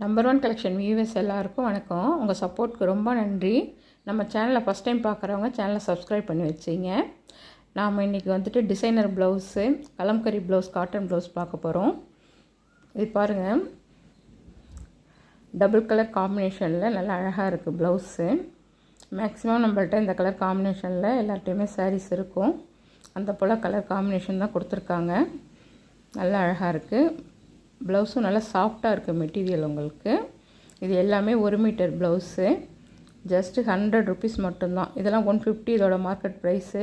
Number one collection viewers எல்லாருக்கும் வணக்கம். உங்கள் சப்போர்ட்க்கு ரொம்ப நன்றி. நம்ம சேனலை ஃபஸ்ட் டைம் பார்க்குறவங்க சேனலை சப்ஸ்கிரைப் பண்ணி வச்சிங்க. நாம் இன்றைக்கி வந்துட்டு designer blouse, kalamkari blouse, cotton blouse பார்க்க போகிறோம். இது பாருங்கள், டபுள் கலர் காம்பினேஷனில் நல்லா அழகாக இருக்குது ப்ளவுஸு. மேக்ஸிமம் நம்மள்ட்ட இந்த கலர் காம்பினேஷனில் எல்லார்ட்டையுமே சாரீஸ் இருக்கும். அந்த போல் கலர் காம்பினேஷன் தான் கொடுத்துருக்காங்க. நல்லா அழகாக இருக்குது. ப்ளவுஸும் நல்லா சாஃப்டாக இருக்குது மெட்டீரியல் உங்களுக்கு. இது எல்லாமே 1 மீட்டர் ப்ளவுஸு. ஜஸ்ட்டு 100 ருபீஸ் மட்டும்தான். இதெல்லாம் 150 இதோட மார்க்கெட் ப்ரைஸு.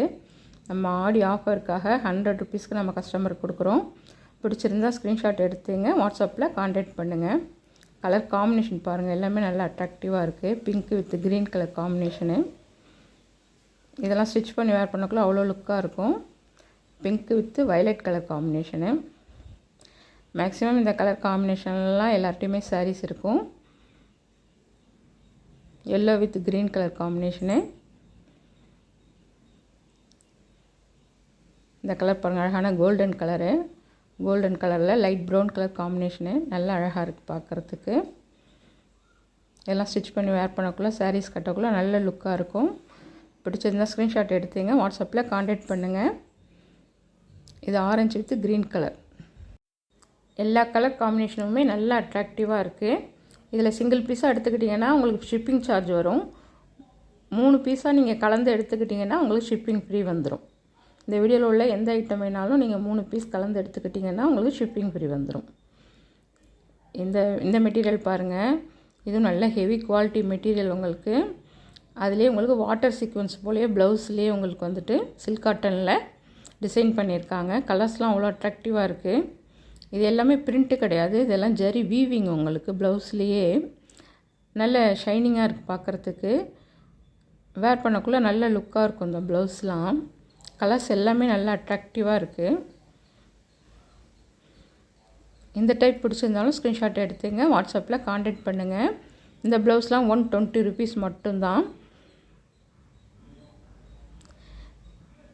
நம்ம ஆடி ஆஃபருக்காக 100 ருபீஸ்க்கு நம்ம கஸ்டமருக்கு கொடுக்குறோம். பிடிச்சிருந்தால் ஸ்க்ரீன்ஷாட் எடுத்துங்க, வாட்ஸ்அப்பில் கான்டாக்ட் பண்ணுங்கள். கலர் காம்பினேஷன் பாருங்கள், எல்லாமே நல்லா அட்ராக்டிவாக இருக்குது. Pink with green colour combination. இதெல்லாம் ஸ்டிச் பண்ணி வேர் பண்ணக்குள்ள அவ்வளோ லுக்காக இருக்கும். Pink with violet colour combination. Maximum இந்த கலர் காம்பினேஷன்லாம் எல்லார்ட்டையுமே சாரீஸ் இருக்கும். Yellow with green colour combination. இந்த கலர் பாருங்கள், அழகான கோல்டன் கலரு. கோல்டன் கலரில் லைட் ப்ரௌன் கலர் காம்பினேஷனு. நல்லா அழகாக இருக்குது பார்க்குறதுக்கு. எல்லாம் ஸ்டிச் பண்ணி வேர் பண்ணக்குள்ளே சாரீஸ் கட்டக்குள்ளே நல்ல லுக்காக இருக்கும். பிடிச்சிருந்தால் ஸ்க்ரீன்ஷாட் எடுத்துங்க, வாட்ஸ்அப்பில் கான்டாக்ட் பண்ணுங்கள். இது ஆரஞ்சு வித் க்ரீன் கலர். எல்லா கலர் காம்பினேஷனுமே நல்லா அட்ராக்டிவாக இருக்குது. இதில் சிங்கிள் பீஸாக எடுத்துக்கிட்டிங்கன்னா உங்களுக்கு ஷிப்பிங் சார்ஜ் வரும். 3 பீஸாக நீங்கள் கலந்து எடுத்துக்கிட்டிங்கன்னா உங்களுக்கு ஷிப்பிங் ஃப்ரீ வந்துடும். இந்த வீடியோவில் உள்ள எந்த ஐட்டம் வேணாலும் நீங்கள் 3 பீஸ் கலந்து எடுத்துக்கிட்டிங்கன்னா உங்களுக்கு ஷிப்பிங் ஃப்ரீ வந்துடும். இந்த மெட்டீரியல் பாருங்கள், இதுவும் நல்ல ஹெவி குவாலிட்டி மெட்டீரியல் உங்களுக்கு. அதுலேயே உங்களுக்கு வாட்டர் சீக்வன்ஸ் போலேயே ப்ளவுஸ்லேயே உங்களுக்கு வந்துட்டு சில்க் காட்டனில் டிசைன் பண்ணியிருக்காங்க. கலர்ஸ்லாம் அவ்வளோ அட்ராக்டிவாக இருக்குது. இது எல்லாமே பிரிண்ட்டு கிடையாது, இதெல்லாம் ஜரி வீவிங் உங்களுக்கு. ப்ளவுஸ்லேயே நல்ல ஷைனிங்காக இருக்குது பார்க்குறதுக்கு. வேர் பண்ணக்குள்ளே நல்ல லுக்காக இருக்கும் இந்த ப்ளவுஸ்லாம். கலர்ஸ் எல்லாமே நல்லா அட்ராக்டிவாக இருக்குது. இந்த டைப் பிடிச்சிருந்தாலும் ஸ்க்ரீன்ஷாட் எடுத்துங்க, வாட்ஸ்அப்பில் கான்டாக்ட் பண்ணுங்கள். இந்த ப்ளவுஸ்லாம் 120 ருபீஸ் மட்டும்தான்.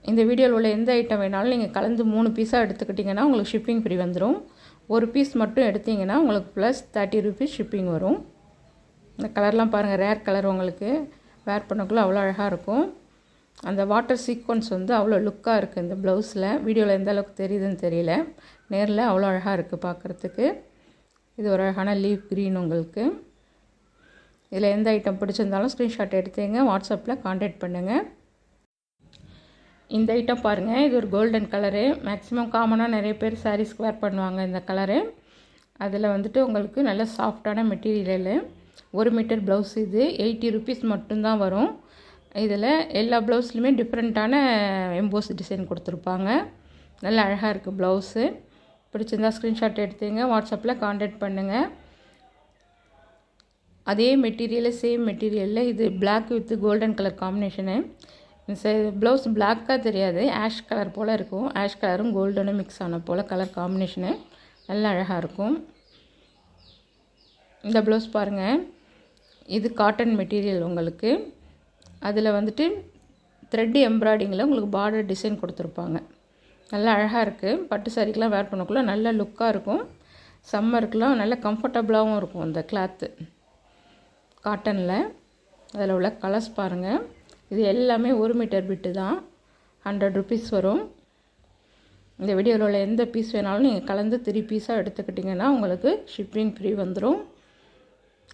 இந்த வீடியோவில் உள்ள எந்த ஐட்டம் வேணாலும் நீங்கள் கலந்து 3 பீஸாக எடுத்துக்கிட்டிங்கன்னா உங்களுக்கு ஷிப்பிங் ஃப்ரீ வந்துடும். ஒரு பீஸ் மட்டும் எடுத்திங்கன்னா உங்களுக்கு ப்ளஸ் 30 ருபீஸ் ஷிப்பிங் வரும். இந்த கலர்லாம் பாருங்கள், ரேர் கலர். உங்களுக்கு வேர் பண்ணக்குள்ளே அவ்வளோ அழகாக இருக்கும். அந்த வாட்டர் சீக்வன்ஸ் வந்து அவ்வளோ லுக்காக இருக்குது இந்த ப்ளவுஸில். வீடியோவில் எந்த அளவுக்கு தெரியுதுன்னு தெரியல, நேரில் அவ்வளோ அழகாக இருக்குது பார்க்குறதுக்கு. இது ஒரு அழகான லீஃப் க்ரீன் உங்களுக்கு. இதில் எந்த ஐட்டம் பிடிச்சிருந்தாலும் ஸ்க்ரீன்ஷாட் எடுத்துங்க, வாட்ஸ்அப்பில் கான்டாக்ட் பண்ணுங்கள். இந்த ஐட்டம் பாருங்கள், இது ஒரு கோல்டன் கலரு. மேக்ஸிமம் காமனாக நிறைய பேர் சாரீஸ்க்கு வேர் பண்ணுவாங்க இந்த கலரு. அதில் வந்துட்டு உங்களுக்கு நல்ல சாஃப்டான மெட்டீரியலு. 1 metre blouse. இது 80 ருபீஸ் மட்டும்தான் வரும். இதில் எல்லா ப்ளவுஸ்லையுமே டிஃப்ரெண்ட்டான எம்போஸ் டிசைன் கொடுத்துருப்பாங்க. நல்லா அழகாக இருக்குது ப்ளவுஸு. பிடிச்சிருந்தால் ஸ்க்ரீன்ஷாட் எடுத்துங்க, வாட்ஸ்அப்பில் கான்டாக்ட் பண்ணுங்கள். அதே மெட்டீரியலு, சேம் மெட்டீரியலில் இது black with golden colour combination. Blouse பிளாக்காக தெரியாது, ஆஷ் கலர் போல் இருக்கும். ஆஷ் கலரும் கோல்டனும் மிக்ஸ் ஆன போல் கலர் காம்பினேஷனு நல்லா அழகாக இருக்கும். இந்த ப்ளவுஸ் பாருங்கள், இது காட்டன் மெட்டீரியல் உங்களுக்கு. அதில் வந்துட்டு த்ரெட் எம்ப்ராய்டிங்கில் உங்களுக்கு பார்டர் டிசைன் கொடுத்துருப்பாங்க. நல்லா அழகாக இருக்குது. பட்டு சாரிக்கெலாம் வேர் பண்ணக்குள்ளே நல்ல லுக்காக இருக்கும். சம்மருக்கெலாம் நல்ல கம்ஃபர்டபுளாகவும் இருக்கும் இந்த கிளாத்து காட்டனில். அதில் உள்ள கலர்ஸ் பாருங்கள். இது எல்லாமே 1 மீட்டர் பிட்டு தான். 100 ருபீஸ் வரும். இந்த வீடியோவில் உள்ள எந்த பீஸ் வேணாலும் நீங்கள் கலந்து 3 பீஸாக எடுத்துக்கிட்டிங்கன்னா உங்களுக்கு ஷிப்பிங் ஃப்ரீ வந்துடும்.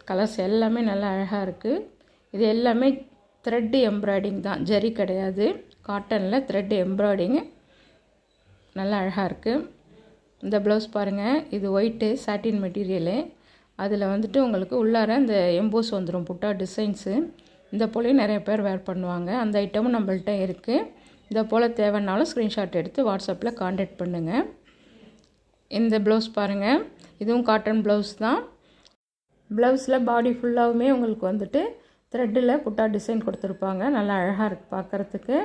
கலர்ஸ் எல்லாமே நல்லா அழகாக இருக்குது. இது எல்லாமே த்ரெட் எம்ப்ராய்டிங் தான், ஜரி கிடையாது. காட்டனில் த்ரெட் எம்ப்ராய்டிங்கு நல்லா அழகாக இருக்குது. இந்த ப்ளவுஸ் பாருங்கள், இது ஒயிட்டு சாட்டின் மெட்டீரியலு. அதில் வந்துட்டு உங்களுக்கு உள்ளார இந்த எம்போஸ் வந்துடும், புட்டா டிசைன்ஸு. இந்த போலையும் நிறைய பேர் வேர் பண்ணுவாங்க. அந்த ஐட்டமும் நம்மள்ட்ட இருக்குது. இந்த போல் தேவைன்னாலும் ஸ்க்ரீன்ஷாட் எடுத்து வாட்ஸ்அப்பில் கான்டாக்ட் பண்ணுங்கள். இந்த ப்ளவுஸ் பாருங்கள், இதுவும் காட்டன் ப்ளவுஸ் தான். ப்ளவுஸில் பாடி ஃபுல்லாகவுமே உங்களுக்கு வந்துட்டு த்ரெட்டில் புட்டா டிசைன் கொடுத்துருப்பாங்க. நல்லா அழகாக இருக்குது பார்க்குறதுக்கு.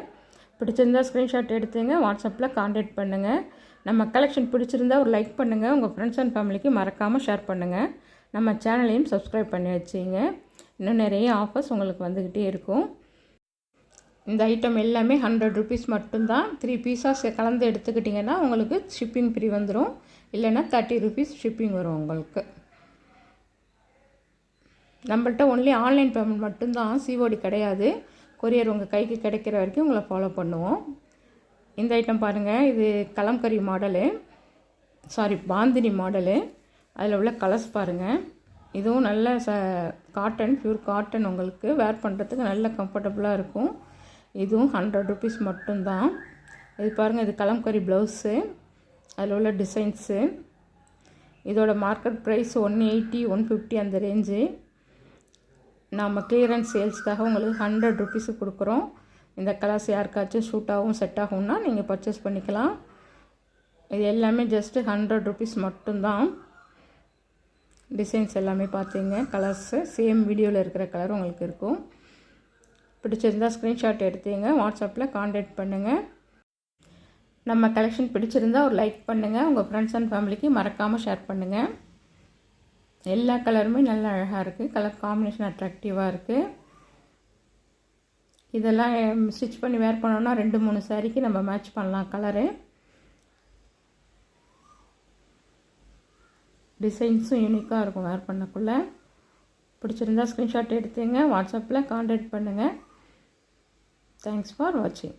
பிடிச்சிருந்தால் ஸ்க்ரீன்ஷாட் எடுத்துங்க, வாட்ஸ்அப்பில் கான்டாக்ட் பண்ணுங்கள். நம்ம கலெக்ஷன் பிடிச்சிருந்தால் ஒரு லைக் பண்ணுங்கள். உங்கள் ஃப்ரெண்ட்ஸ் அண்ட் ஃபேமிலிக்கு மறக்காமல் ஷேர் பண்ணுங்கள். நம்ம சேனலையும் சப்ஸ்கிரைப் பண்ணி வச்சிங்க. இன்னும் நிறைய ஆஃபர்ஸ் உங்களுக்கு வந்துக்கிட்டே இருக்கும். இந்த ஐட்டம் எல்லாமே 100 ருபீஸ் மட்டும்தான். 3 பீஸாக கலந்து எடுத்துக்கிட்டிங்கன்னா உங்களுக்கு ஷிப்பிங் ஃப்ரீ வந்துடும். இல்லைன்னா 30 ருபீஸ் ஷிப்பிங் வரும் உங்களுக்கு. நம்மள்ட்ட ஒன்லி ஆன்லைன் பேமெண்ட் மட்டும்தான், சிஓடி கிடையாது. கொரியர் உங்கள் கைக்கு கிடைக்கிற வரைக்கும் உங்களை ஃபாலோ பண்ணுவோம். இந்த ஐட்டம் பாருங்கள், இது கலம்கரி மாடலு, பாந்தினி மாடலு. அதில் உள்ள கலர்ஸ் பாருங்கள். இதுவும் நல்ல காட்டன், பியூர் காட்டன், உங்களுக்கு வேர் பண்ணுறதுக்கு நல்ல கம்ஃபர்டபுளாக இருக்கும். இதுவும் 100 ருபீஸ் மட்டும்தான். இது பாருங்கள், இது கலம்கரி ப்ளவுஸு, அதில் உள்ள டிசைன்ஸு. இதோட மார்க்கெட் ப்ரைஸ் 180, 150 அந்த ரேஞ்சு. நம்ம கிளியரன்ஸ் சேல்ஸ்க்காக உங்களுக்கு 100 ருபீஸுக்கு கொடுக்குறோம். இந்த கலர்ஸ் யாருக்காச்சும் ஷூட்டாகவும் செட் ஆகும்னா நீங்கள் பர்ச்சேஸ் பண்ணிக்கலாம். இது எல்லாமே ஜஸ்ட்டு 100 ருபீஸ் மட்டும்தான். டிசைன்ஸ் எல்லாமே பார்த்தீங்க, கலர்ஸு சேம் வீடியோவில் இருக்கிற கலர் உங்களுக்கு இருக்கும். பிடிச்சிருந்தால் ஸ்க்ரீன்ஷாட் எடுத்தீங்க, வாட்ஸ்அப்பில் கான்டாக்ட் பண்ணுங்கள். நம்ம கலெக்ஷன் பிடிச்சிருந்தால் ஒரு லைக் பண்ணுங்கள். உங்கள் ஃப்ரெண்ட்ஸ் அண்ட் ஃபேமிலிக்கு மறக்காமல் ஷேர் பண்ணுங்கள். எல்லா கலருமே நல்லா அழகாக இருக்குது. கலர் காம்பினேஷன் அட்ராக்டிவாக இருக்குது. இதெல்லாம் ஸ்டிச் பண்ணி வேர் பண்ணோன்னா 2-3 சாரிக்கு நம்ம மேட்ச் பண்ணலாம் கலரு. டிசைன்ஸும் யூனிக்காக இருக்கும் வேர் பண்ணக்குள்ளே. பிடிச்சிருந்தால் ஸ்க்ரீன்ஷாட் எடுத்துங்க, வாட்ஸ்அப்பில் கான்டாக்ட் பண்ணுங்கள். தேங்க்ஸ் ஃபார் வாட்சிங்.